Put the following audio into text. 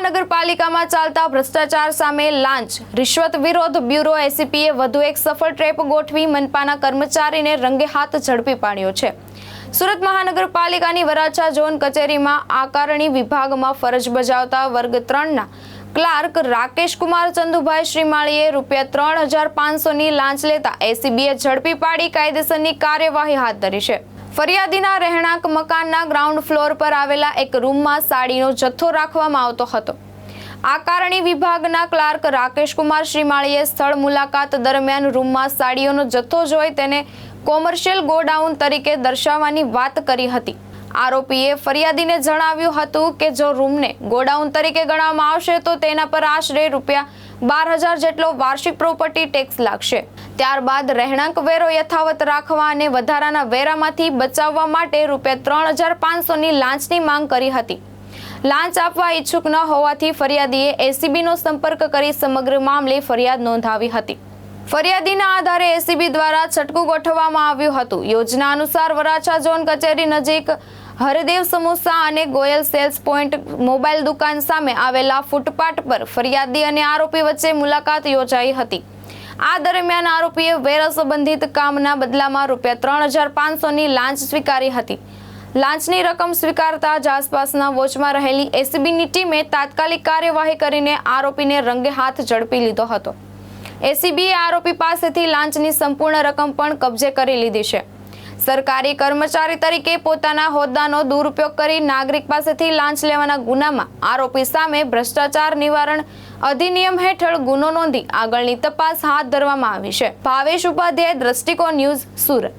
મહાનગરપાલિકામાં ચાલતા ભ્રષ્ટાચાર સામે લાંચ રિશ્વત વિરોધ બ્યુરો એસીપીએ વધુ એક સફળ ટ્રેપ ગોઠવી મનપાના કર્મચારીને રંગે હાથ ઝડપી પાડ્યો છે। સુરત મહાનગરપાલિકાની વરાછા ઝોન કચેરીમાં આકારણી વિભાગમાં ફરજ બજાવતા વર્ગ 3ના ક્લાર્ક રાકેશ કુમાર ચંદુભાઈ શ્રીમાળીએ ₹3,500ની લાંચ લેતા એસીબીએ ઝડપી પાડી કાયદેસરની કાર્યવાહી હાથ ધરી છે। ફરિયાદીના રહેણાંક મકાનના ગ્રાઉન્ડ ફ્લોર પર આવેલા એક રૂમમાં સાડીનો જથ્થો રાખવામાં આવતો હતો। આકારણી વિભાગના ક્લાર્ક રાકેશ કુમાર શ્રીમાળીએ સ્થળ મુલાકાત દરમિયાન રૂમમાં સાડીઓનો જથ્થો જોઈ તેને કોમર્શિયલ ગોડાઉન તરીકે દર્શાવવાની વાત કરી હતી। આરોપીએ ફરિયાદીને જણાવ્યું હતું કે જો રૂમને ગોડાઉન તરીકે ગણવામાં આવશે તો તેના પર આશરે ₹12,000 જેટલો વાર્ષિક પ્રોપર્ટી ટેક્સ લાગશે। ત્યારબાદ રહેણાંક વેરો યથાવત રાખવા અને વધારાના વેરામાંથી બચાવવા માટે ₹3,500ની લાંચની માંગ કરી હતી। લાંચ આપવા ઈચ્છુક ન હોવાથી ફરિયાદીએ એસીબીનો સંપર્ક કરી સમગ્ર મામલે ફરિયાદ નોંધાવી હતી। ફરિયાદીના આધારે એસીબી દ્વારા છટકું ગોઠવવામાં આવ્યું હતું। યોજના અનુસાર વરાછા ઝોન કચેરી નજીક હરદેવ સમોસા અને ગોયલ સેલ્સ પોઈન્ટ મોબાઈલ દુકાન સામે આવેલા ફૂટપાથ પર ફરિયાદી અને આરોપી વચ્ચે મુલાકાત યોજાઈ હતી। આ દરમિયાન આરોપીએ વેરા સંબંધિત કામના બદલામાં ₹3,500ની લાંચ સ્વીકારી હતી। લાંચની રકમ સ્વીકારતા જ આસપાસના વોચમાં રહેલી એસીબીની ટીમે તાત્કાલિક કાર્યવાહી કરીને આરોપીને રંગે હાથ ઝડપી લીધો હતો। એસીબીએ આરોપી પાસેથી લાંચની સંપૂર્ણ રકમ પણ કબજે કરી લીધી છે। સરકારી કર્મચારી તરીકે પોતાના હોદ્દાનો દુરુપયોગ કરી નાગરિક પાસેથી લાંચ લેવાના ગુનામાં આરોપી સામે ભ્રષ્ટાચાર નિવારણ અધિનિયમ હેઠળ ગુનો નોંધી આગળની તપાસ હાથ ધરવામાં આવી છે। ભાવેશ ઉપાધ્યાય, દ્રષ્ટિકોણ ન્યૂઝ, સુરત।